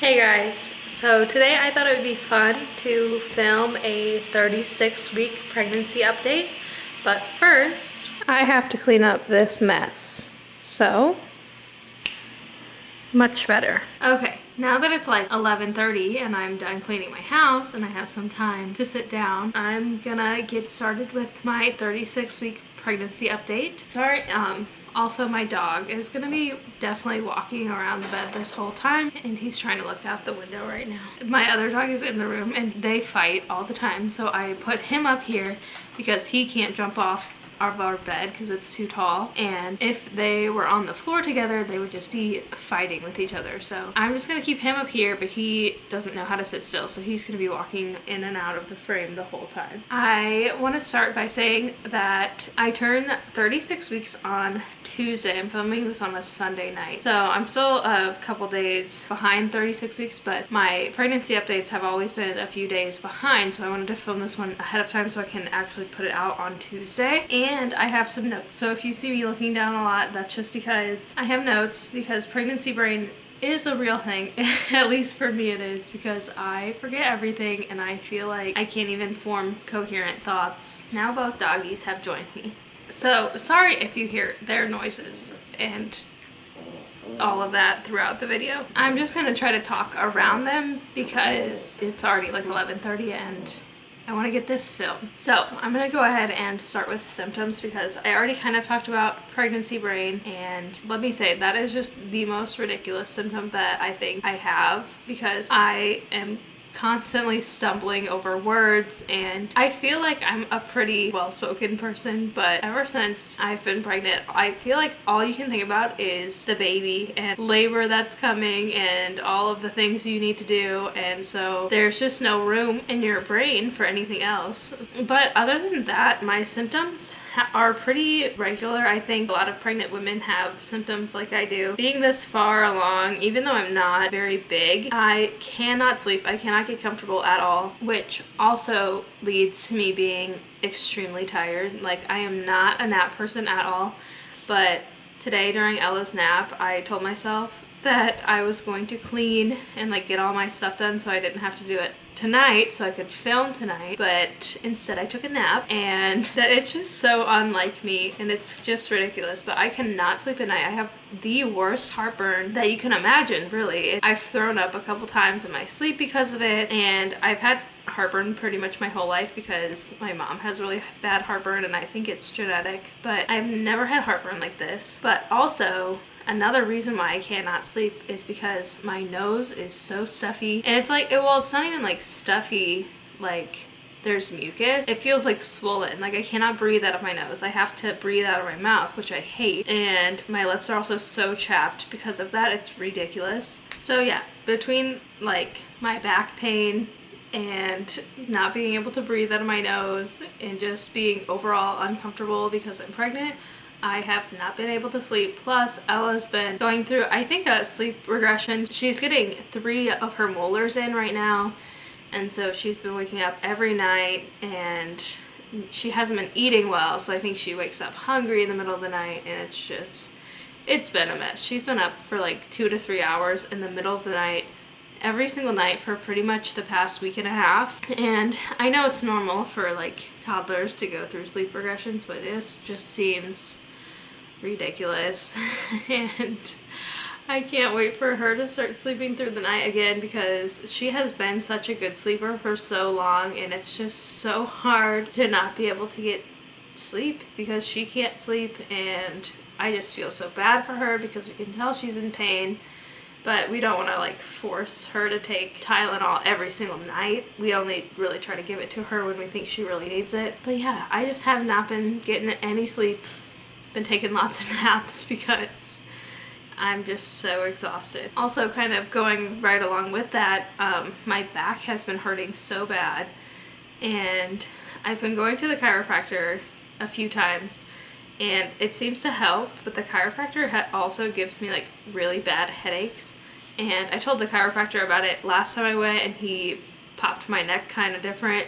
Hey guys, so today I thought it would be fun to film a 36-week pregnancy update, but first I have to clean up this mess. So, much better. Okay, now that it's like 11:30 and I'm done cleaning my house and I have some time to sit down, I'm gonna get started with my 36-week pregnancy update. Sorry, also my dog is gonna be definitely walking around the bed this whole time and he's trying to look out the window right now. My other dog is in the room and they fight all the time, so I put him up here because he can't jump off of our bed because it's too tall, and if they were on the floor together they would just be fighting with each other. So I'm just gonna keep him up here, but he doesn't know how to sit still, so he's gonna be walking in and out of the frame the whole time. I want to start by saying that I turned 36 weeks on Tuesday. I'm filming this on a Sunday night, so I'm still a couple days behind 36 weeks, but my pregnancy updates have always been a few days behind, so I wanted to film this one ahead of time so I can actually put it out on Tuesday. And I have some notes, so if you see me looking down a lot, that's just because I have notes, because pregnancy brain is a real thing. At least for me it is, because I forget everything and I feel like I can't even form coherent thoughts. Now both doggies have joined me, so sorry if you hear their noises and all of that throughout the video. I'm just gonna try to talk around them because it's already like 11:30 and I want to get this filmed. So I'm gonna go ahead and start with symptoms because I already kind of talked about pregnancy brain, and let me say that is just the most ridiculous symptom that I think I have, because I am constantly stumbling over words, and I feel like I'm a pretty well-spoken person, but ever since I've been pregnant I feel like all you can think about is the baby and labor that's coming and all of the things you need to do, and so there's just no room in your brain for anything else. But other than that, my symptoms are pretty regular. I think a lot of pregnant women have symptoms like I do. Being this far along, even though I'm not very big, I cannot sleep. I cannot get comfortable at all, which also leads to me being extremely tired. Like, I am not a nap person at all, but today during Ella's nap I told myself that I was going to clean and like get all my stuff done so I didn't have to do it tonight, so I could film tonight, but instead I took a nap, and that it's just so unlike me and it's just ridiculous. But I cannot sleep at night. I have the worst heartburn that you can imagine, really. I've thrown up a couple times in my sleep because of it, and I've had heartburn pretty much my whole life because my mom has really bad heartburn and I think it's genetic, but I've never had heartburn like this. But also another reason why I cannot sleep is because my nose is so stuffy, and it's like, well, it's not even like stuffy, like there's mucus. It feels like swollen. Like I cannot breathe out of my nose. I have to breathe out of my mouth, which I hate, and my lips are also so chapped because of that. It's ridiculous. So yeah, between like my back pain and not being able to breathe out of my nose and just being overall uncomfortable because I'm pregnant, I have not been able to sleep. Plus Ella's been going through, I think, a sleep regression. She's getting 3 of her molars in right now, and so she's been waking up every night and she hasn't been eating well, so I think she wakes up hungry in the middle of the night, and it's been a mess. She's been up for like 2 to 3 hours in the middle of the night every single night for pretty much the past week and a half. And I know it's normal for like toddlers to go through sleep regressions, but this just seems ridiculous. And I can't wait for her to start sleeping through the night again, because she has been such a good sleeper for so long, and it's just so hard to not be able to get sleep because she can't sleep. And I just feel so bad for her because we can tell she's in pain, but we don't want to like force her to take Tylenol every single night. We only really try to give it to her when we think she really needs it. But yeah, I just have not been getting any sleep, been taking lots of naps because I'm just so exhausted. Also, kind of going right along with that, my back has been hurting so bad, and I've been going to the chiropractor a few times and it seems to help, but the chiropractor also gives me like really bad headaches, and I told the chiropractor about it last time I went and he popped my neck kind of different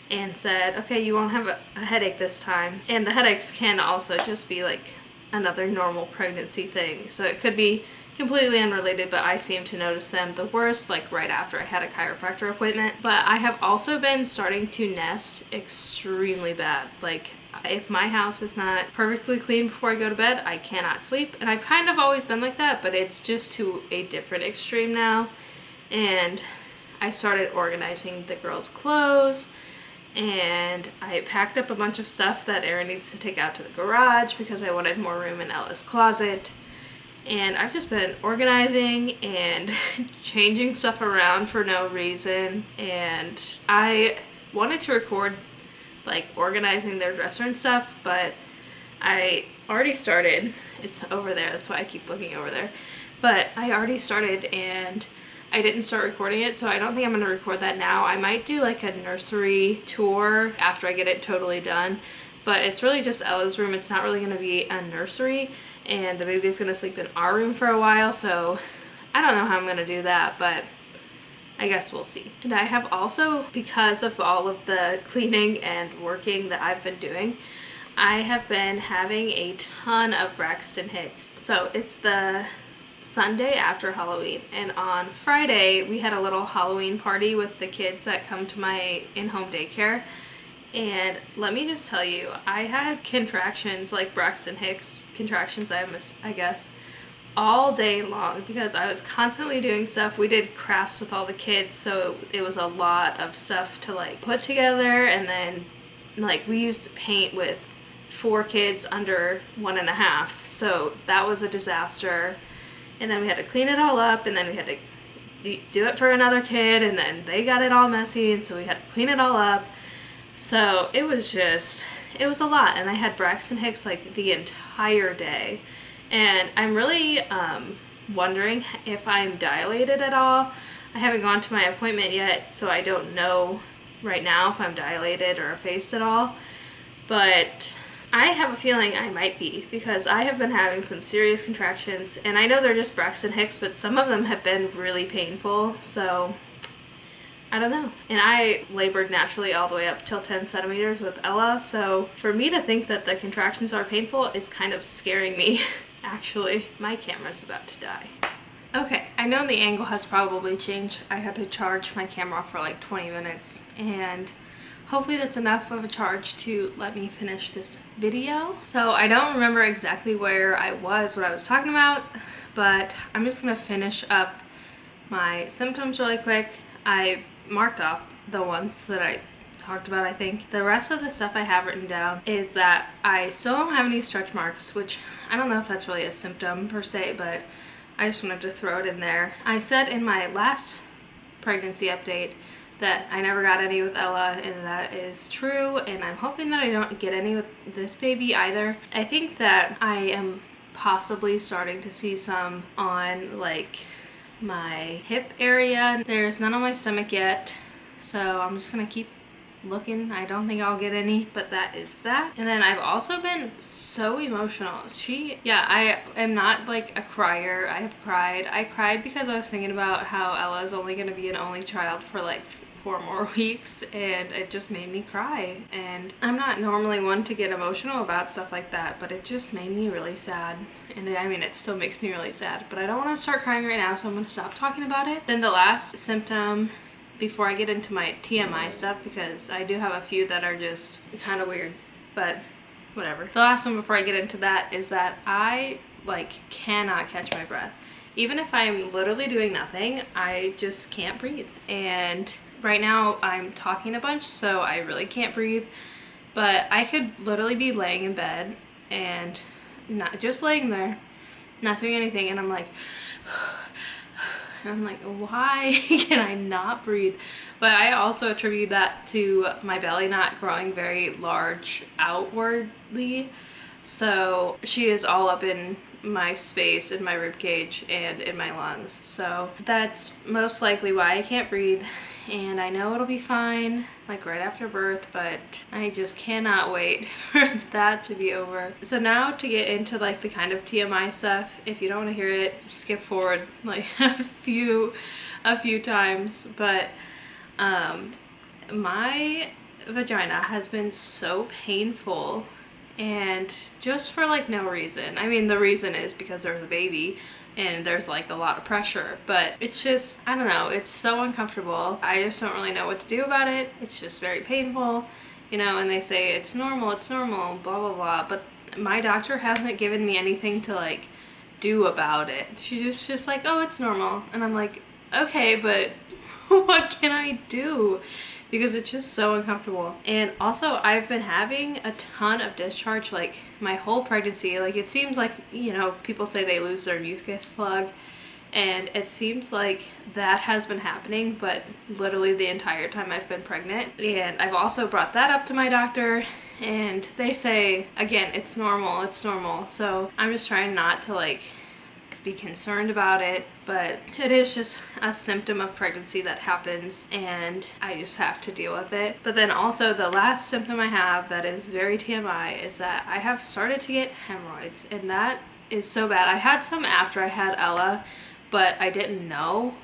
and said, okay, you won't have a headache this time. And the headaches can also just be like another normal pregnancy thing, so it could be completely unrelated, but I seem to notice them the worst like right after I had a chiropractor appointment. But I have also been starting to nest extremely bad. Like if my house is not perfectly clean before I go to bed, I cannot sleep. And I've kind of always been like that, but it's just to a different extreme now. And I started organizing the girls' clothes, and I packed up a bunch of stuff that Erin needs to take out to the garage because I wanted more room in Ella's closet. And I've just been organizing and changing stuff around for no reason. And I wanted to record like organizing their dresser and stuff, but I already started. It's over there, that's why I keep looking over there. But I already started and I didn't start recording it, so I don't think I'm going to record that now. I might do like a nursery tour after I get it totally done, but it's really just Ella's room. It's not really going to be a nursery, and the baby's going to sleep in our room for a while, so I don't know how I'm going to do that, but I guess we'll see. And I have also, because of all of the cleaning and working that I've been doing, I have been having a ton of Braxton Hicks. So it's the Sunday after Halloween, and on Friday we had a little Halloween party with the kids that come to my in-home daycare, and let me just tell you, I had contractions like Braxton Hicks contractions, I guess, all day long because I was constantly doing stuff. We did crafts with all the kids, so it was a lot of stuff to like put together, and then like we used paint with 4 kids under 1.5, so that was a disaster. And then we had to clean it all up, and then we had to do it for another kid, and then they got it all messy, and so we had to clean it all up. So it was a lot, and I had Braxton Hicks like the entire day. And I'm really wondering if I'm dilated at all. I haven't gone to my appointment yet, so I don't know right now if I'm dilated or effaced at all. But I have a feeling I might be, because I have been having some serious contractions, and I know they're just Braxton Hicks, but some of them have been really painful, so I don't know. And I labored naturally all the way up till 10 centimeters with Ella, so for me to think that the contractions are painful is kind of scaring me. Actually, my camera's about to die. Okay, I know the angle has probably changed. I had to charge my camera for like 20 minutes, and hopefully that's enough of a charge to let me finish this video. So I don't remember exactly where I was, what I was talking about, but I'm just gonna finish up my symptoms really quick. I marked off the ones that I talked about, I think. The rest of the stuff I have written down is that I still don't have any stretch marks, which I don't know if that's really a symptom per se, but I just wanted to throw it in there. I said in my last pregnancy update that I never got any with Ella, and that is true, and I'm hoping that I don't get any with this baby either. I think that I am possibly starting to see some on like my hip area. There's none on my stomach yet, so I'm just gonna keep looking. I don't think I'll get any, but that is that. And then I've also been so emotional. I am not like a crier. I have cried. I cried because I was thinking about how Ella is only going to be an only child for like 4 more weeks, and it just made me cry. And I'm not normally one to get emotional about stuff like that, but it just made me really sad. And I mean, it still makes me really sad, but I don't want to start crying right now, so I'm going to stop talking about it. Then the last symptom before I get into my TMI stuff, because I do have a few that are just kind of weird, but whatever. The last one before I get into that is that I like cannot catch my breath. Even if I'm literally doing nothing, I just can't breathe. And right now I'm talking a bunch, so I really can't breathe, but I could literally be laying in bed and not just laying there, not doing anything, and I'm like and I'm like, why can I not breathe? But I also attribute that to my belly not growing very large outwardly. So she is all up in my space, in my rib cage, and in my lungs. So that's most likely why I can't breathe. And I know it'll be fine, like right after birth, but I just cannot wait for that to be over. So now to get into like the kind of TMI stuff, if you don't want to hear it, just skip forward like a few times. But my vagina has been so painful, and just for like no reason. I mean, the reason is because there's a baby and there's like a lot of pressure, but it's just, I don't know, it's so uncomfortable. I just don't really know what to do about it. It's just very painful, you know, and they say it's normal, blah blah blah, but my doctor hasn't given me anything to like do about it. She's just like, oh, it's normal, and I'm like, okay, but what can I do? Because it's just so uncomfortable. And also, I've been having a ton of discharge like my whole pregnancy. Like, it seems like, you know, people say they lose their mucus plug, and it seems like that has been happening, but literally the entire time I've been pregnant. And I've also brought that up to my doctor, and they say, again, it's normal, it's normal. So I'm just trying not to like be concerned about it, but it is just a symptom of pregnancy that happens, and I just have to deal with it. But then also the last symptom I have that is very TMI is that I have started to get hemorrhoids, and that is so bad. I had some after I had Ella, but I didn't know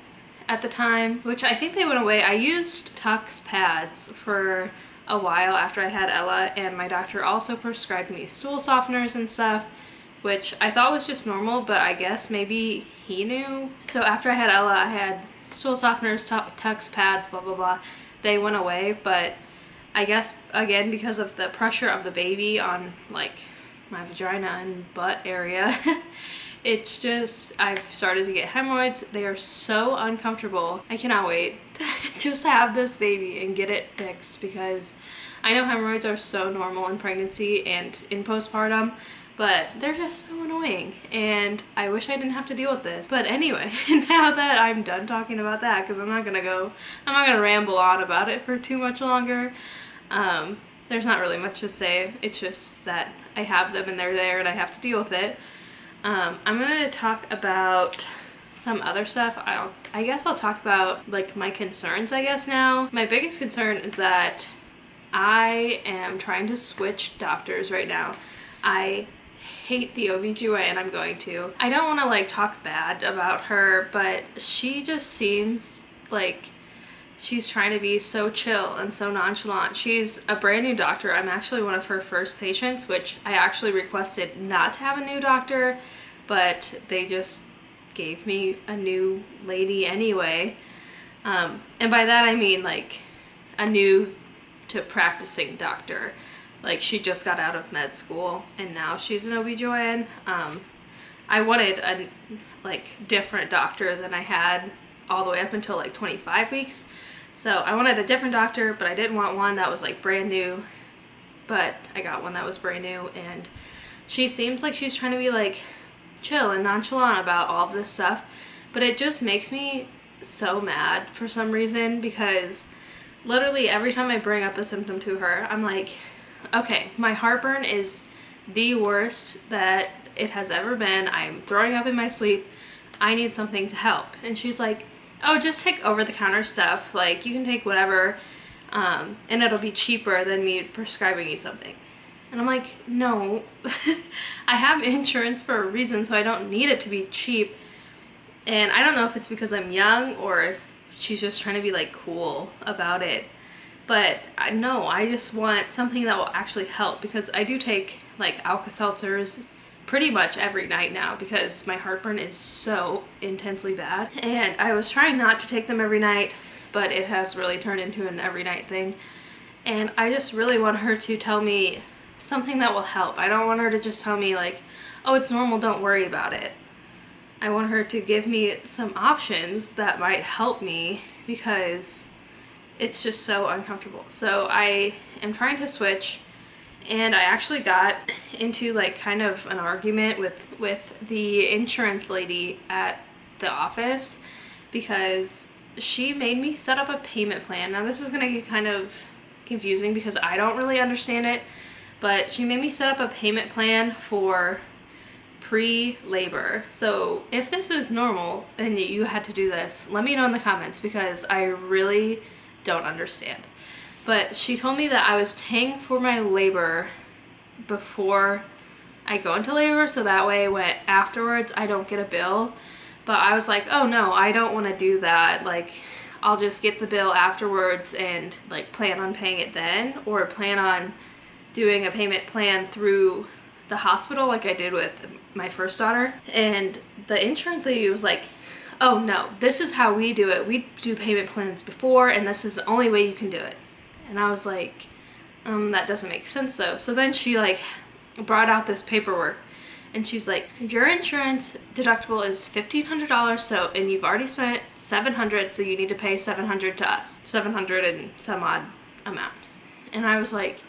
at the time, which I think they went away. I used Tux pads for a while after I had Ella, and my doctor also prescribed me stool softeners and stuff, which I thought was just normal, but I guess maybe he knew. So after I had Ella, I had stool softeners, Tux pads, blah, blah, blah. They went away, but I guess, again, because of the pressure of the baby on, like, my vagina and butt area, it's just, I've started to get hemorrhoids. They are so uncomfortable. I cannot wait to just have this baby and get it fixed, because I know hemorrhoids are so normal in pregnancy and in postpartum, but they're just so annoying, and I wish I didn't have to deal with this. But anyway, now that I'm done talking about that, because I'm not gonna ramble on about it for too much longer. There's not really much to say. It's just that I have them and they're there and I have to deal with it. I'm gonna talk about some other stuff. I guess I'll talk about like my concerns, I guess now. My biggest concern is that I am trying to switch doctors right now. I hate the OBGYN I'm going to. I don't want to like talk bad about her, but she just seems like she's trying to be so chill and so nonchalant. She's a brand new doctor. I'm actually one of her first patients, which I actually requested not to have a new doctor, but they just gave me a new lady anyway. And by that I mean like a new to practicing doctor. Like, she just got out of med school and now she's an OBGYN. I wanted a like different doctor than I had all the way up until like 25 weeks. So I wanted a different doctor, but I didn't want one that was like brand new. But I got one that was brand new, and she seems like she's trying to be like chill and nonchalant about all of this stuff. But it just makes me so mad for some reason, because literally every time I bring up a symptom to her, I'm like, okay, my heartburn is the worst that it has ever been. I'm throwing up in my sleep. I need something to help. And she's like, oh, just take over-the-counter stuff. Like, you can take whatever, and it'll be cheaper than me prescribing you something. And I'm like, no, I have insurance for a reason, so I don't need it to be cheap. And I don't know if it's because I'm young or if she's just trying to be like cool about it. But no, I just want something that will actually help, because I do take like Alka-Seltzers pretty much every night now because my heartburn is so intensely bad. And I was trying not to take them every night, but it has really turned into an every night thing. And I just really want her to tell me something that will help. I don't want her to just tell me like, oh, it's normal, don't worry about it. I want her to give me some options that might help me, because it's just so uncomfortable. So I am trying to switch, and I actually got into like kind of an argument with the insurance lady at the office, because she made me set up a payment plan. Now this is gonna get kind of confusing because I don't really understand it, but she made me set up a payment plan for pre-labor. So if this is normal and you had to do this, let me know in the comments, because I really don't understand. But she told me that I was paying for my labor before I go into labor, so that way when afterwards I don't get a bill. But I was like, oh no, I don't want to do that. Like, I'll just get the bill afterwards and like plan on paying it then, or plan on doing a payment plan through the hospital like I did with my first daughter, and the insurance lady was like, oh no, this is how we do it. We do payment plans before, and this is the only way you can do it. And I was like, that doesn't make sense though. So then she like brought out this paperwork, and she's like, your insurance deductible is $1,500, so, and you've already spent $700, so you need to pay $700 to us, 700 and some odd amount. And I was like,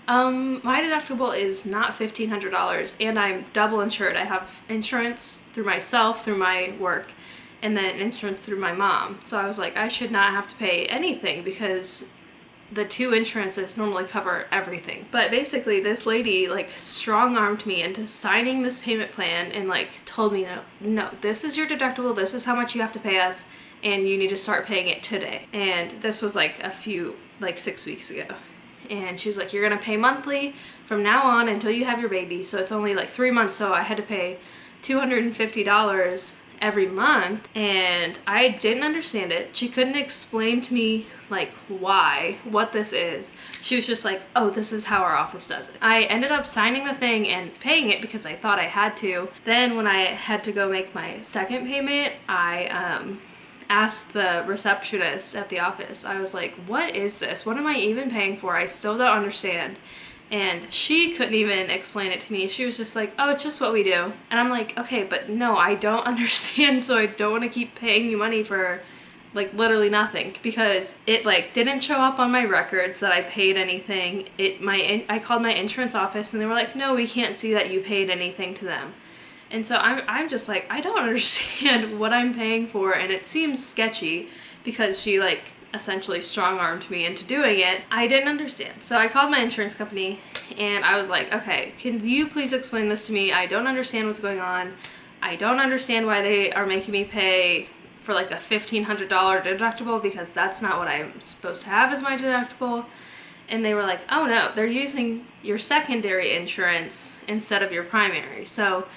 my deductible is not $1,500, and I'm double insured. I have insurance through myself, through my work, and then insurance through my mom. So I was like, I should not have to pay anything because the two insurances normally cover everything. But basically this lady like strong-armed me into signing this payment plan and like told me, no, this is your deductible, this is how much you have to pay us, and you need to start paying it today. And this was like 6 weeks ago. And she was like, you're gonna pay monthly from now on until you have your baby. So it's only like 3 months, so I had to pay $250 every month, and I didn't understand it. She couldn't explain to me like what this is. She was just like, oh, this is how our office does it. I ended up signing the thing and paying it because I thought I had to. Then when I had to go make my second payment, I asked the receptionist at the office. I was like, what is this? What am I even paying for? I still don't understand. And she couldn't even explain it to me. She was just like, oh, it's just what we do. And I'm like, okay, but no, I don't understand, so I don't want to keep paying you money for like literally nothing, because it like didn't show up on my records that I paid anything. I called my insurance office and they were like, no, we can't see that you paid anything to them. And so I'm just like, I don't understand what I'm paying for, and it seems sketchy because she like essentially strong-armed me into doing it. I didn't understand. So I called my insurance company and I was like, okay, can you please explain this to me? I don't understand what's going on. I don't understand why they are making me pay for like a $1,500 deductible, because that's not what I'm supposed to have as my deductible. And they were like, oh no, they're using your secondary insurance instead of your primary. So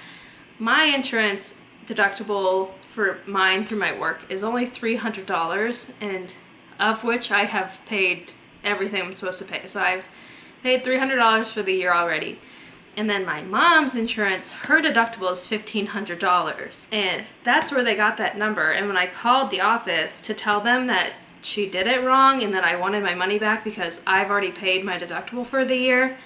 my insurance deductible for mine through my work is only $300, and of which I have paid everything I'm supposed to pay. So I've paid $300 for the year already. And then my mom's insurance, her deductible is $1,500. And that's where they got that number. And when I called the office to tell them that she did it wrong and that I wanted my money back because I've already paid my deductible for the year,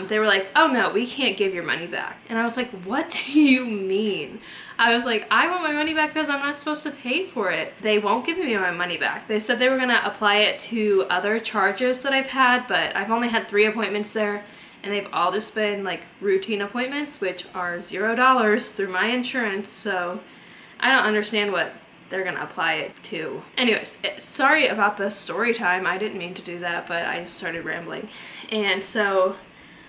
they were like, oh no, we can't give your money back. And I was like, what do you mean? I was like, I want my money back because I'm not supposed to pay for it. They won't give me my money back. They said they were gonna apply it to other charges that I've had, but I've only had 3 appointments there, and they've all just been like routine appointments, which are $0 through my insurance. So I don't understand what they're gonna apply it to. Anyways, sorry about the story time. I didn't mean to do that, but I just started rambling. And so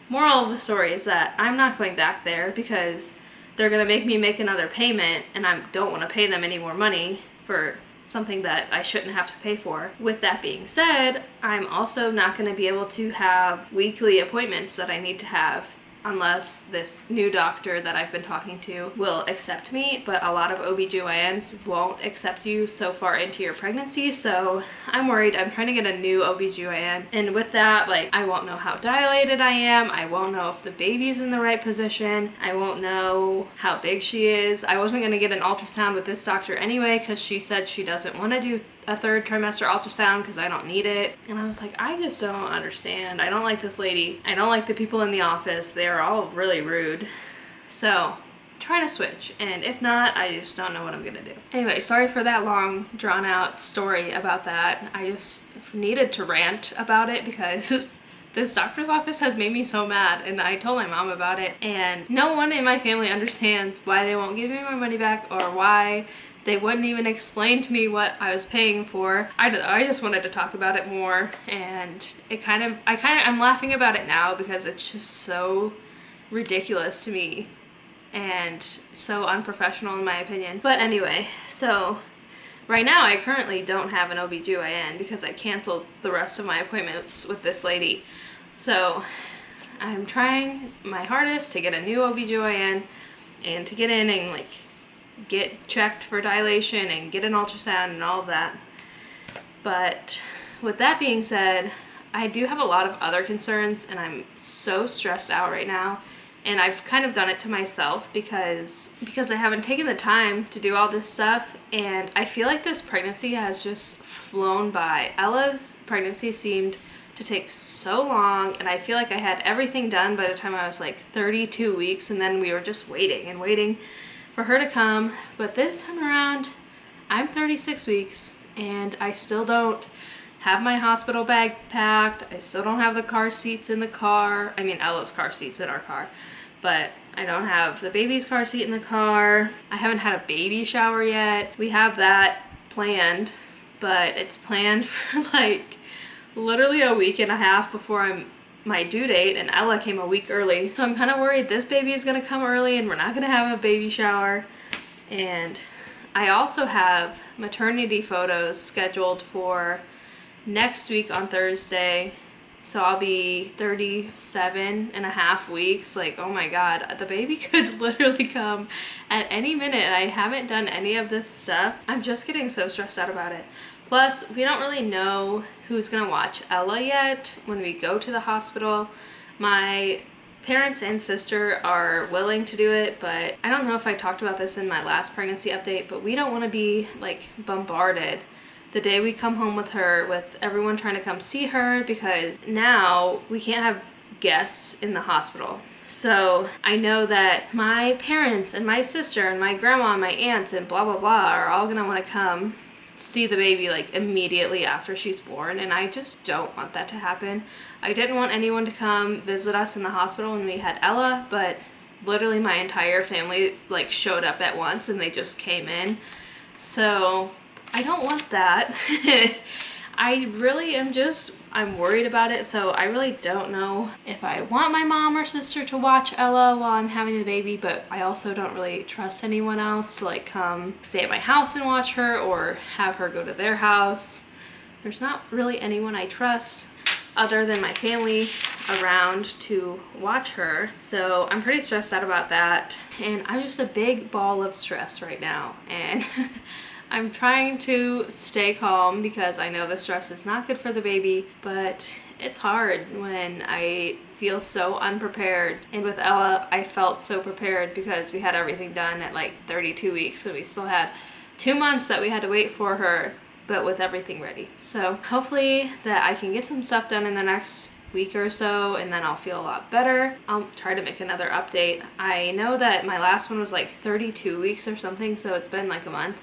moral of the story is that I'm not going back there because they're gonna make me make another payment, and I don't want to pay them any more money for something that I shouldn't have to pay for. With that being said, I'm also not going to be able to have weekly appointments that I need to have unless this new doctor that I've been talking to will accept me, but a lot of OBGYNs won't accept you so far into your pregnancy, so I'm worried. I'm trying to get a new OBGYN, and with that, like, I won't know how dilated I am, I won't know if the baby's in the right position, I won't know how big she is. I wasn't going to get an ultrasound with this doctor anyway because she said she doesn't want to do a 3rd trimester ultrasound because I don't need it. And I was like, I just don't understand. I don't like this lady. I don't like the people in the office. They're all really rude. So try to switch, and if not, I just don't know what I'm gonna do. Anyway, sorry for that long drawn out story about that. I just needed to rant about it because this doctor's office has made me so mad, and I told my mom about it, and no one in my family understands why they won't give me my money back or why they wouldn't even explain to me what I was paying for. I just wanted to talk about it more, and I'm laughing about it now because it's just so ridiculous to me and so unprofessional in my opinion. But anyway, so right now I currently don't have an OBGYN because I canceled the rest of my appointments with this lady. So I'm trying my hardest to get a new OBGYN and to get in and like get checked for dilation and get an ultrasound and all of that. But with that being said, I do have a lot of other concerns, and I'm so stressed out right now And I've kind of done it to myself because I haven't taken the time to do all this stuff, and I feel like this pregnancy has just flown by. Ella's pregnancy seemed to take so long, and I feel like I had everything done by the time I was like 32 weeks, and then we were just waiting and waiting for her to come. But this time around, I'm 36 weeks and I still don't have my hospital bag packed. I still don't have the car seats in the car. I mean, Ella's car seats in our car, but I don't have the baby's car seat in the car. I haven't had a baby shower yet. We have that planned, but it's planned for like literally a week and a half before my due date, and Ella came a week early. So I'm kind of worried this baby is gonna come early and we're not gonna have a baby shower. And I also have maternity photos scheduled for next week on Thursday. So I'll be 37 and a half weeks. Like, oh my God, the baby could literally come at any minute. And I haven't done any of this stuff. I'm just getting so stressed out about it. Plus, we don't really know who's gonna watch Ella yet when we go to the hospital. My parents and sister are willing to do it, but I don't know if I talked about this in my last pregnancy update, but we don't want to be like bombarded the day we come home with her with everyone trying to come see her, because now we can't have guests in the hospital. So I know that my parents and my sister and my grandma and my aunts and blah blah blah are all gonna want to come see the baby like immediately after she's born, and I just don't want that to happen. I didn't want anyone to come visit us in the hospital when we had Ella, but literally my entire family like showed up at once and they just came in. So I don't want that. I really am I'm worried about it, so I really don't know if I want my mom or sister to watch Ella while I'm having the baby, but I also don't really trust anyone else to like come stay at my house and watch her or have her go to their house. There's not really anyone I trust other than my family around to watch her, so I'm pretty stressed out about that. And I'm just a big ball of stress right now, and I'm trying to stay calm because I know the stress is not good for the baby, but it's hard when I feel so unprepared. And with Ella, I felt so prepared because we had everything done at like 32 weeks, so we still had 2 months that we had to wait for her, but with everything ready. So hopefully that I can get some stuff done in the next week or so, and then I'll feel a lot better. I'll try to make another update. I know that my last one was like 32 weeks or something, so it's been like a month.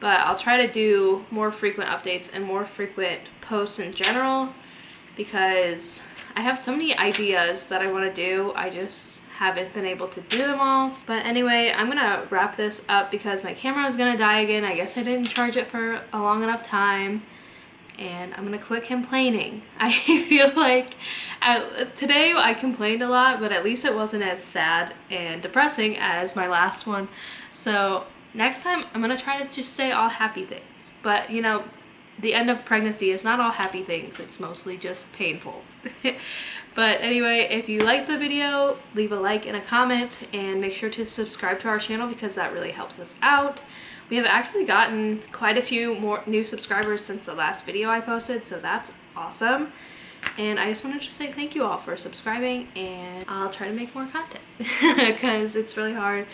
But I'll try to do more frequent updates and more frequent posts in general, because I have so many ideas that I want to do. I just haven't been able to do them all. But anyway, I'm gonna wrap this up because my camera is gonna die again. I guess I didn't charge it for a long enough time, and I'm gonna quit complaining. I feel like today I complained a lot, but at least it wasn't as sad and depressing as my last one. So next time I'm gonna try to just say all happy things, but you know, the end of pregnancy is not all happy things. It's mostly just painful. But anyway, if you like the video, leave a like and a comment, and make sure to subscribe to our channel because that really helps us out. We have actually gotten quite a few more new subscribers since the last video I posted, so that's awesome. And I just wanted to say thank you all for subscribing, and I'll try to make more content because it's really hard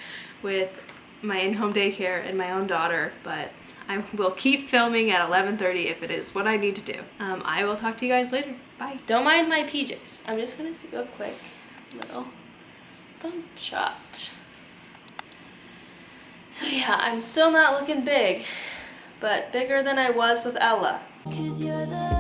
with my in-home daycare and my own daughter, but I will keep filming at 11:30 if it is what I need to do. I will talk to you guys later. Bye. Don't mind my PJs. I'm just gonna do a quick little bump shot. So yeah, I'm still not looking big, but bigger than I was with Ella. 'Cause you're the